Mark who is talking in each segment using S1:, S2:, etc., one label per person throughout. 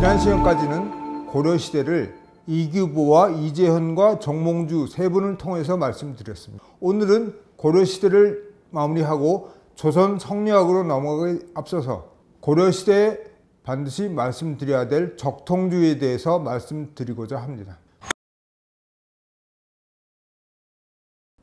S1: 지난 시간까지는 고려시대를 이규보와 이재현과 정몽주 세 분을 통해서 말씀드렸습니다. 오늘은 고려시대를 마무리하고 조선 성리학으로 넘어가기 앞서서 고려시대에 반드시 말씀드려야 될 적통주의에 대해서 말씀드리고자 합니다.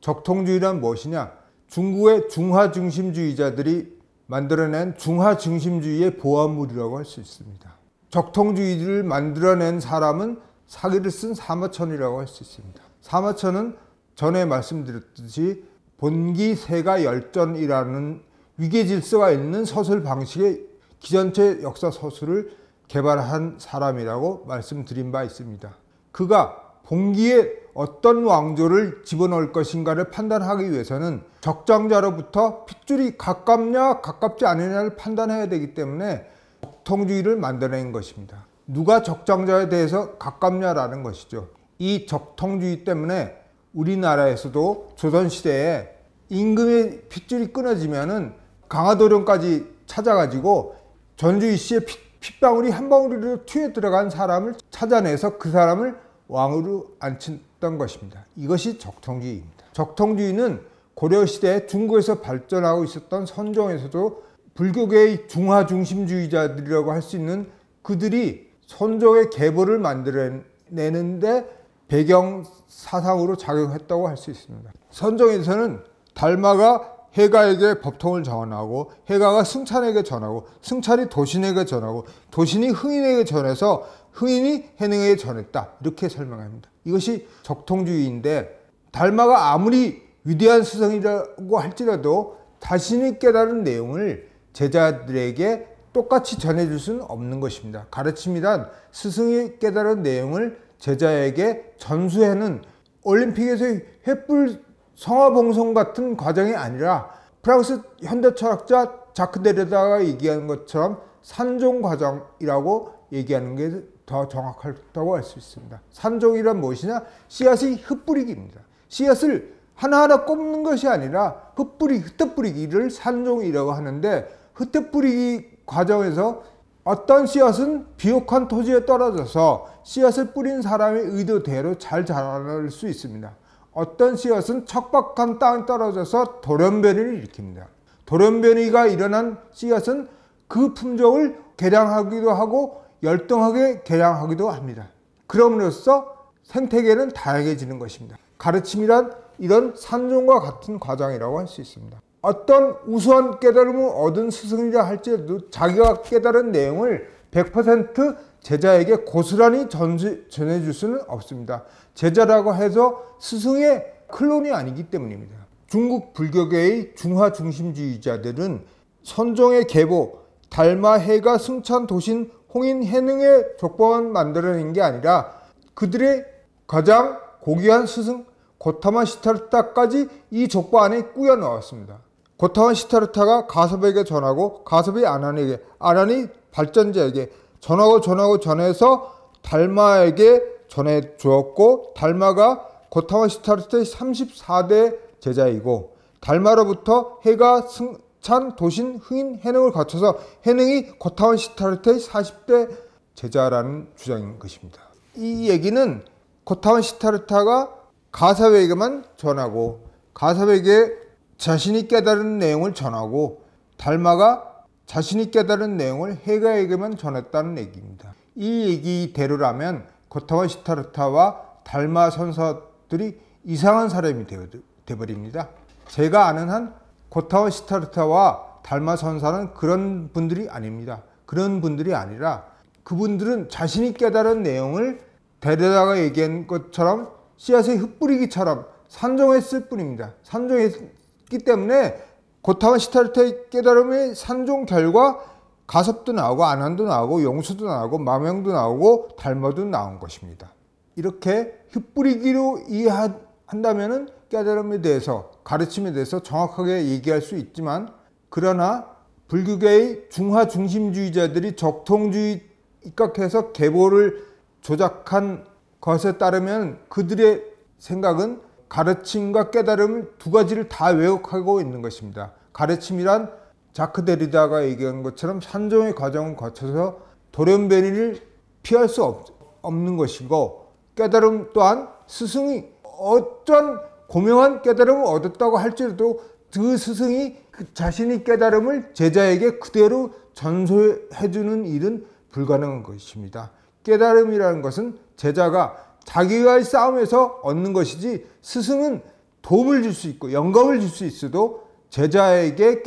S1: 적통주의란 무엇이냐? 중국의 중화중심주의자들이 만들어낸 중화중심주의의 보완물이라고 할 수 있습니다. 적통주의를 만들어낸 사람은 사기를 쓴 사마천이라고 할 수 있습니다. 사마천은 전에 말씀드렸듯이 본기세가 열전이라는 위계질서가 있는 서술 방식의 기전체 역사 서술을 개발한 사람이라고 말씀드린 바 있습니다. 그가 본기에 어떤 왕조를 집어넣을 것인가를 판단하기 위해서는 적장자로부터 핏줄이 가깝냐 가깝지 않느냐를 판단해야 되기 때문에 적통주의를 만들어낸 것입니다. 누가 적장자에 대해서 가깝냐라는 것이죠. 이 적통주의 때문에 우리나라에서도 조선시대에 임금의 핏줄이 끊어지면은 강화도령까지 찾아가지고 전주이씨의 핏방울이 한 방울이라도 튀어 들어간 사람을 찾아내서 그 사람을 왕으로 앉혔던 것입니다. 이것이 적통주의입니다. 적통주의는 고려시대에 중국에서 발전하고 있었던 선종에서도 불교계의 중화중심주의자들이라고 할 수 있는 그들이 선종의 계보를 만들어내는데 배경 사상으로 작용했다고 할 수 있습니다. 선종에서는 달마가 해가에게 법통을 전하고 해가가 승찬에게 전하고 승찬이 도신에게 전하고 도신이 흥인에게 전해서 흥인이 해능에게 전했다. 이렇게 설명합니다. 이것이 적통주의인데 달마가 아무리 위대한 스승이라고 할지라도 자신이 깨달은 내용을 제자들에게 똑같이 전해줄 수는 없는 것입니다. 가르침이란 스승이 깨달은 내용을 제자에게 전수하는 올림픽에서의 횃불 성화봉송 같은 과정이 아니라 프랑스 현대철학자 자크 데르다가 얘기하는 것처럼 산종 과정이라고 얘기하는 게 더 정확하다고 할 수 있습니다. 산종이란 무엇이냐? 씨앗이 흩뿌리기입니다. 씨앗을 하나하나 꼽는 것이 아니라 흩뿌리기를 산종이라고 하는데 흩뿌리기 과정에서 어떤 씨앗은 비옥한 토지에 떨어져서 씨앗을 뿌린 사람의 의도대로 잘 자랄 수 있습니다. 어떤 씨앗은 척박한 땅에 떨어져서 돌연변이를 일으킵니다. 돌연변이가 일어난 씨앗은 그 품종을 개량하기도 하고 열등하게 개량하기도 합니다. 그럼으로써 생태계는 다양해지는 것입니다. 가르침이란 이런 산종과 같은 과정이라고 할 수 있습니다. 어떤 우수한 깨달음을 얻은 스승이라 할지라도 자기가 깨달은 내용을 100% 제자에게 고스란히 전해줄 수는 없습니다. 제자라고 해서 스승의 클론이 아니기 때문입니다. 중국 불교계의 중화중심주의자들은 선종의 계보, 달마, 해가, 승찬, 도신, 홍인, 해능의 족보만 만들어낸 게 아니라 그들의 가장 고귀한 스승 고타마 시타르타까지 이 족보 안에 꾸겨 넣었습니다. 고타마 시타르타가 가섭에게 전하고 가섭이 아난에게, 아난이 발전자에게 전해서 달마에게 전해 주었고 달마가 고타마 시타르타의 34대 제자이고 달마로부터 해가, 승찬, 도신, 흥인, 해능을 거쳐서 해능이 고타마 시타르타의 40대 제자라는 주장인 것입니다. 이 얘기는 고타마 시타르타가 가섭에게만 전하고 가섭에게 자신이 깨달은 내용을 전하고 달마가 자신이 깨달은 내용을 해가에게만 전했다는 얘기입니다. 이 얘기대로라면 고타마 시타르타와 달마 선사들이 이상한 사람이 되어버립니다. 제가 아는 한 고타마 시타르타와 달마 선사는 그런 분들이 아닙니다. 그런 분들이 아니라 그분들은 자신이 깨달은 내용을 데려다가 얘기한 것처럼 씨앗의 흩뿌리기처럼 산종했을 뿐입니다. 산종했기 때문에 고타마 시타르타의 깨달음의 산종 결과 가섭도 나오고 아난도 나오고 용수도 나오고 마명도 나오고 달마도 나온 것입니다. 이렇게 흩뿌리기로 이해한다면 깨달음에 대해서 가르침에 대해서 정확하게 얘기할 수 있지만 그러나 불교계의 중화중심주의자들이 적통주의 입각해서 계보를 조작한 것에 따르면 그들의 생각은 가르침과 깨달음을 두 가지를 다 왜곡하고 있는 것입니다. 가르침이란 자크 데리다가 얘기한 것처럼 산종의 과정을 거쳐서 돌연변이를 피할 수 없는 것이고, 깨달음 또한 스승이 어떤 고명한 깨달음을 얻었다고 할지라도 그 스승이 그 자신의 깨달음을 제자에게 그대로 전수해주는 일은 불가능한 것입니다. 깨달음이라는 것은 제자가 자기와의 싸움에서 얻는 것이지, 스승은 도움을 줄 수 있고 영감을 줄 수 있어도 제자에게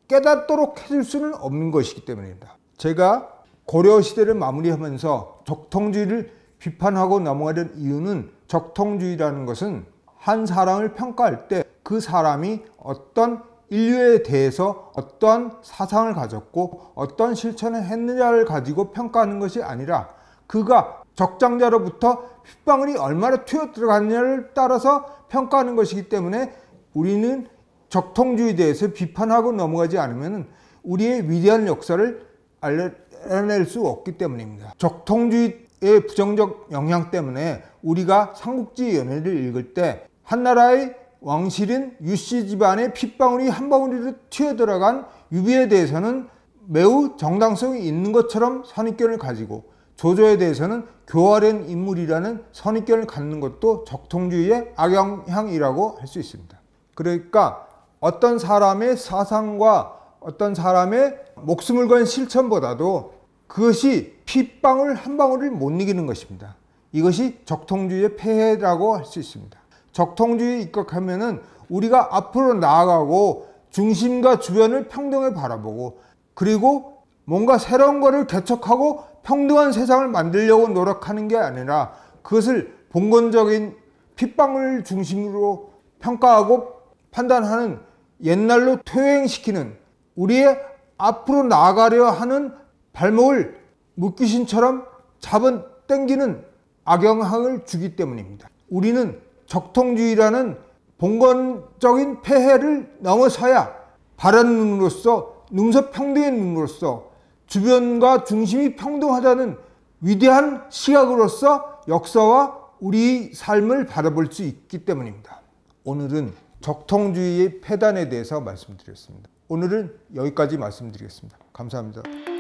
S1: 깨닫도록 해줄 수는 없는 것이기 때문입니다. 제가 고려시대를 마무리하면서 적통주의를 비판하고 넘어가려는 이유는, 적통주의라는 것은 한 사람을 평가할 때 그 사람이 어떤 인류에 대해서 어떤 사상을 가졌고 어떤 실천을 했느냐를 가지고 평가하는 것이 아니라, 그가 적장자로부터 핏방울이 얼마나 튀어 들어갔느냐를 따라서 평가하는 것이기 때문에, 우리는 적통주의에 대해서 비판하고 넘어가지 않으면 우리의 위대한 역사를 알아낼 수 없기 때문입니다. 적통주의의 부정적 영향 때문에 우리가 삼국지 연애를 읽을 때 한나라의 왕실인 유씨 집안의 핏방울이 한 방울이라도 튀어들어간 유비에 대해서는 매우 정당성이 있는 것처럼 선입견을 가지고, 조조에 대해서는 교활한 인물이라는 선입견을 갖는 것도 적통주의의 악영향이라고 할 수 있습니다. 그러니까 어떤 사람의 사상과 어떤 사람의 목숨을 건 실천보다도 그것이 핏방울 한 방울을 못 이기는 것입니다. 이것이 적통주의의 폐해라고 할 수 있습니다. 적통주의에 입각하면은 우리가 앞으로 나아가고 중심과 주변을 평등하게 바라보고, 그리고 뭔가 새로운 것을 개척하고 평등한 세상을 만들려고 노력하는 게 아니라, 그것을 봉건적인 핏방울 중심으로 평가하고 판단하는, 옛날로 퇴행시키는, 우리의 앞으로 나아가려 하는 발목을 물귀신처럼 땡기는 악영향을 주기 때문입니다. 우리는 적통주의라는 봉건적인 폐해를 넘어서야 바른 눈으로서, 능서평등의 눈으로서, 주변과 중심이 평등하다는 위대한 시각으로서 역사와 우리 삶을 바라볼 수 있기 때문입니다. 오늘은 적통주의의 폐단에 대해서 말씀드렸습니다. 오늘은 여기까지 말씀드리겠습니다. 감사합니다.